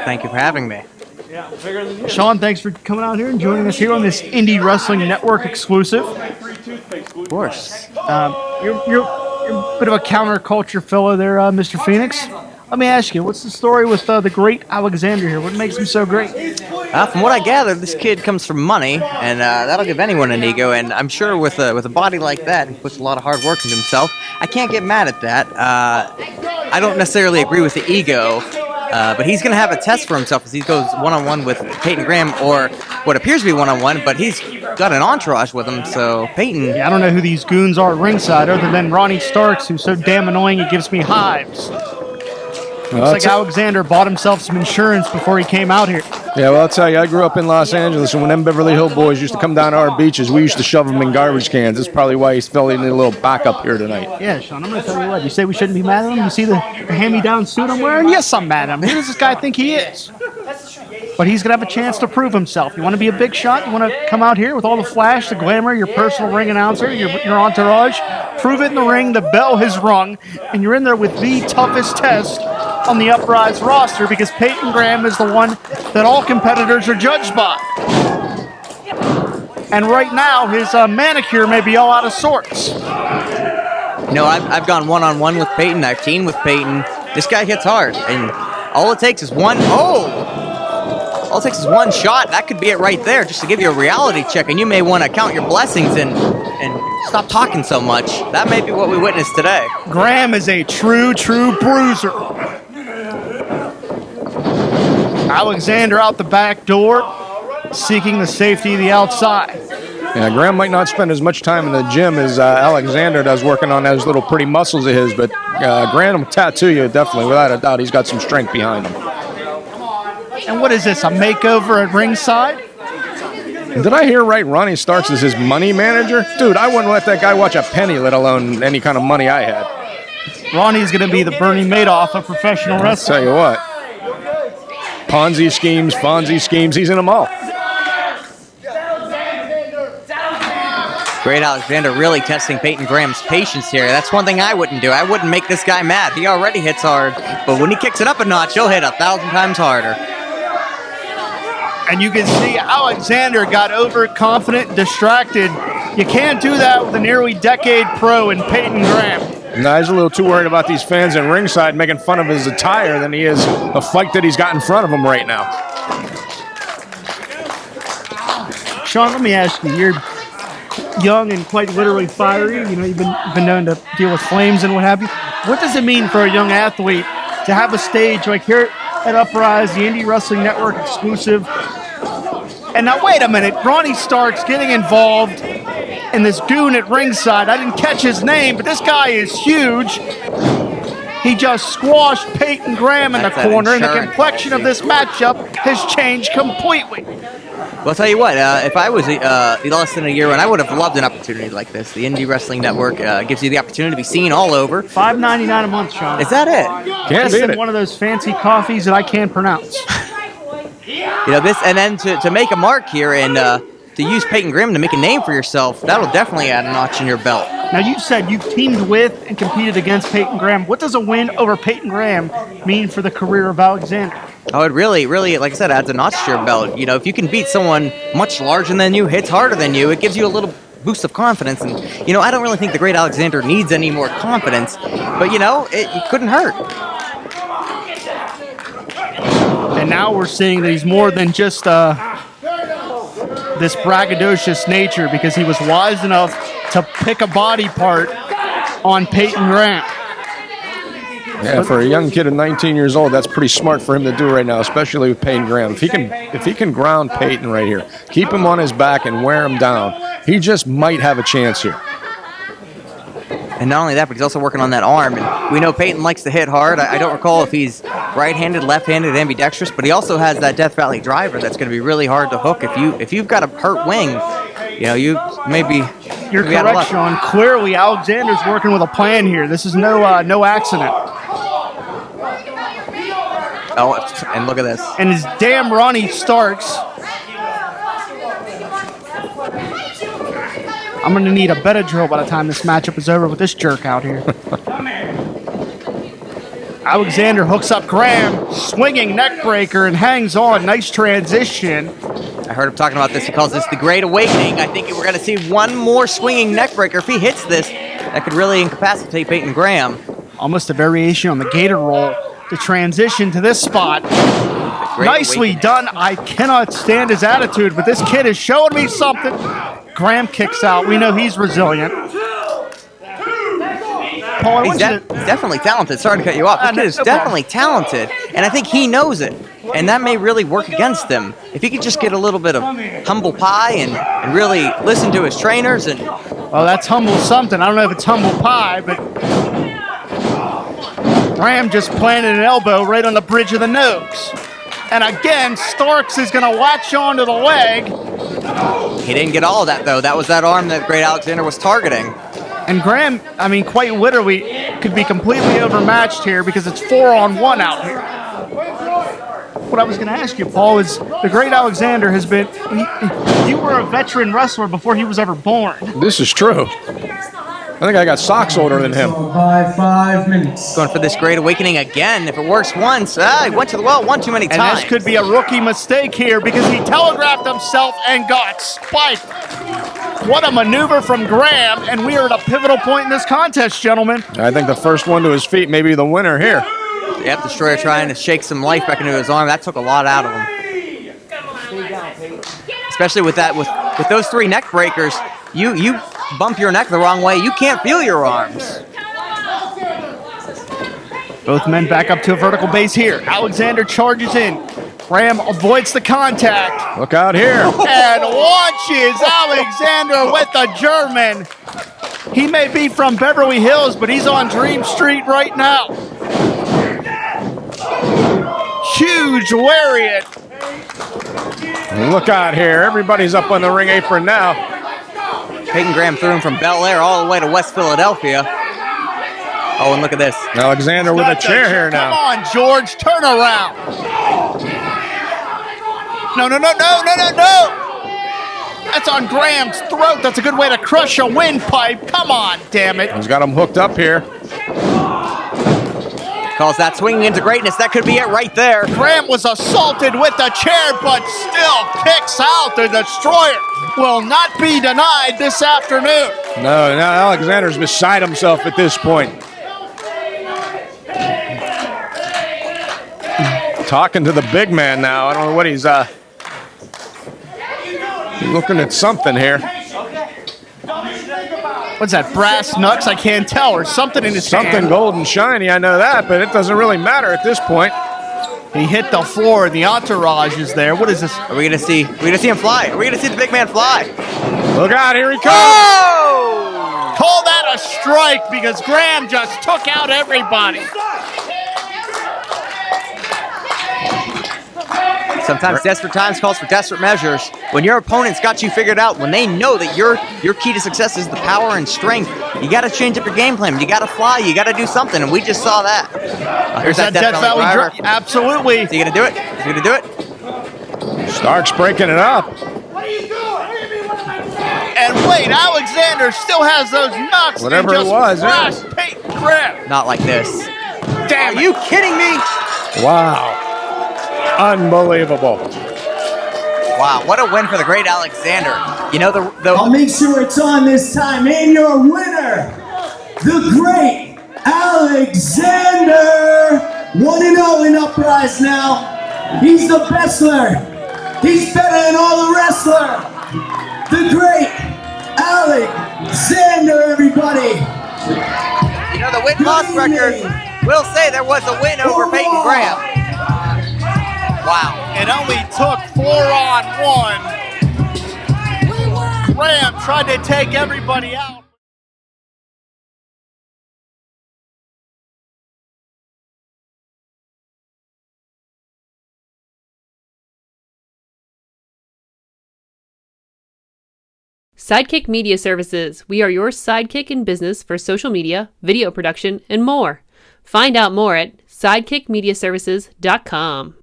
Thank you for having me. Sean, thanks for coming out here and joining us here on this Indie Wrestling Network exclusive. Of course. You're a bit of a counterculture fellow there, Mr. Phoenix. Let me ask you, what's the story with the great Alexander here? What makes him so great? From what I gather, this kid comes from money, and that'll give anyone an ego. And I'm sure with a body like that, he puts a lot of hard work into himself. I can't get mad at that. I don't necessarily agree with the ego, but he's going to have a test for himself as he goes one-on-one with Peyton Graham, or what appears to be one-on-one, but he's got an entourage with him, so Peyton... Yeah, I don't know who these goons are at ringside other than Ronnie Starks, who's so damn annoying it gives me hives. Looks like Alexander bought himself some insurance before he came out here. Yeah, well, I'll tell you, I grew up in Los Angeles, and when them Beverly Hill boys used to come down to our beaches, we used to shove them in garbage cans. That's probably why he's feeling a little backup here tonight. Yeah, Sean, I'm going to tell you what. You say we shouldn't be mad at him? You see the hand-me-down suit I'm wearing? Yes, I'm mad at him. Who does this guy think he is? But he's going to have a chance to prove himself. You want to be a big shot? You want to come out here with all the flash, the glamour, your personal ring announcer, your entourage? Prove it in the ring. The bell has rung, and you're in there with the toughest test on the UpRyse roster, because Peyton Graham is the one that all competitors are judged by. And right now, his manicure may be all out of sorts. No, I've gone one-on-one with Peyton. I've teamed with Peyton. This guy hits hard, and all it takes is one... All it takes is one shot. That could be it right there, just to give you a reality check, and you may want to count your blessings and stop talking so much. That may be what we witnessed today. Graham is a true bruiser. Alexander out the back door, seeking the safety of the outside. Yeah, Graham might not spend as much time in the gym as Alexander does working on those little pretty muscles of his, but Graham will tattoo you, definitely, without a doubt. He's got some strength behind him. And what is this, a makeover at ringside? Did I hear right? Ronnie Starks is his money manager? Dude, I wouldn't let that guy watch a penny, let alone any kind of money I had. Ronnie's going to be the Bernie Madoff of professional wrestling. I'll tell you what. Ponzi schemes, he's in them all. Great Alexander really testing Peyton Graham's patience here. That's one thing I wouldn't do. I wouldn't make this guy mad. He already hits hard, but when he kicks it up a notch, he'll hit 1,000 times harder. And you can see Alexander got overconfident, distracted. You can't do that with a nearly decade pro in Peyton Graham. No, he's a little too worried about these fans at ringside making fun of his attire than he is the fight that he's got in front of him right now. Sean, let me ask you, you're young and quite literally fiery. You know, you've been known to deal with flames and what have you. What does it mean for a young athlete to have a stage like here at UpRyse, the Indie Wrestling Network exclusive? And now, wait a minute, Ronnie Starks getting involved in this goon at ringside. I didn't catch his name, but this guy is huge. He just squashed Peyton Graham in the corner, and the complexion of this matchup has changed completely. Well, I'll tell you what, if I was less than a year in, I would have loved an opportunity like this. The Indie Wrestling Network gives you the opportunity to be seen all over. $5.99 a month, Sean. Is that it? Can't beat it. One of those fancy coffees that I can't pronounce. You know, this, and then to make a mark here and to use Peyton Graham to make a name for yourself, that'll definitely add a notch in your belt. Now, you said you've teamed with and competed against Peyton Graham. What does a win over Peyton Graham mean for the career of Alexander? Oh, it really, like I said, adds a notch to your belt. You know, if you can beat someone much larger than you, hits harder than you, it gives you a little boost of confidence. And, you know, I don't really think the great Alexander needs any more confidence, but, you know, it couldn't hurt. And now we're seeing that he's more than just this braggadocious nature, because he was wise enough to pick a body part on Peyton Graham. Yeah, for a young kid of 19 years old, that's pretty smart for him to do right now, especially with Peyton Graham. If he can ground Peyton right here, keep him on his back and wear him down, he just might have a chance here. And not only that, but he's also working on that arm. And we know Peyton likes to hit hard. I don't recall if he's right-handed, left-handed, ambidextrous, but he also has that Death Valley driver that's going to be really hard to hook. If you've got a hurt wing, you know, you maybe... You're correct, Sean. Clearly, Alexander's working with a plan here. This is no accident. Oh, and look at this. And his damn Ronnie Starks. I'm going to need a Benadryl by the time this matchup is over with this jerk out here. Alexander hooks up Graham, swinging neck breaker, and hangs on. Nice transition. I heard him talking about this. He calls this the Great Awakening. I think we're going to see one more swinging neck breaker. If he hits this, that could really incapacitate Peyton Graham. Almost a variation on the gator roll to transition to this spot. Nicely done. I cannot stand his attitude, but this kid is showing me something. Graham kicks out. We know he's resilient. Paul, he's definitely talented. Sorry to cut you off. This kid is definitely talented, and I think he knows it. And that may really work against him. If he could just get a little bit of humble pie and really listen to his trainers. And well, that's humble something. I don't know if it's humble pie, but Graham just planted an elbow right on the bridge of the nose. And again, Starks is going to latch onto the leg. He didn't get all of that, though. That was that arm that Great Alexander was targeting. And Graham, I mean, quite literally, could be completely overmatched here because it's 4-on-1 out here. What I was going to ask you, Paul, is the Great Alexander has been... You were a veteran wrestler before he was ever born. This is true. I think I got socks older than him. 5 minutes. Going for this Great Awakening again. If it works once, he went to the well one too many times. And this could be a rookie mistake here because he telegraphed himself and got spiked. What a maneuver from Graham, and we are at a pivotal point in this contest, gentlemen. I think the first one to his feet may be the winner here. Yep, Destroyer trying to shake some life back into his arm. That took a lot out of him. Especially with that, with those 3 neck breakers, you bump your neck the wrong way, you can't feel your arms. Both men back up to a vertical base here. Alexander charges in. Graham avoids the contact. Look out here. And launches Alexander with the German. He may be from Beverly Hills, but he's on Dream Street right now. Huge lariat. Look out here. Everybody's up on the ring apron now. Peyton Graham threw him from Bel Air all the way to West Philadelphia. Oh, and look at this. Alexander with a chair here now. Come on, George. Turn around. No. That's on Graham's throat. That's a good way to crush a windpipe. Come on, damn it. He's got him hooked up here. Calls that swinging into greatness. That could be it right there. Graham was assaulted with the chair, but still kicks out. The Destroyer will not be denied this afternoon. No, now Alexander's beside himself at this point. Talking to the big man now. I don't know what he's looking at something here. What's that, brass knucks? I can't tell, or something in his Something hand. gold and shiny, I know that, but it doesn't really matter at this point. He hit the floor, the entourage is there. What is this? Are we gonna see him fly? Are we gonna see the big man fly? Look out, here he comes! Oh! Call that a strike because Graham just took out everybody. Sometimes desperate times calls for desperate measures. When your opponent's got you figured out, when they know that your key to success is the power and strength, you got to change up your game plan. You got to fly. You got to do something, and we just saw that. Here's that Death Valley driver. Absolutely. Is he gonna do it? Is he gonna do it? Stark's breaking it up. And wait, Alexander still has those knocks. Whatever it was, yeah. Peyton Graham. Not like this. Damn, Are you kidding me? Wow. Unbelievable. Wow, what a win for the Great Alexander. You know, I'll make sure it's on this time. And your winner, the Great Alexander. 1-0 in UpRyse now. He's the wrestler. He's better than all the wrestler. The Great Alexander, everybody. You know, the win-loss record will say there was a win over Peyton Graham. Wow. It only took 4-on-1. Graham tried to take everybody out. Sidekick Media Services. We are your sidekick in business for social media, video production, and more. Find out more at sidekickmediaservices.com.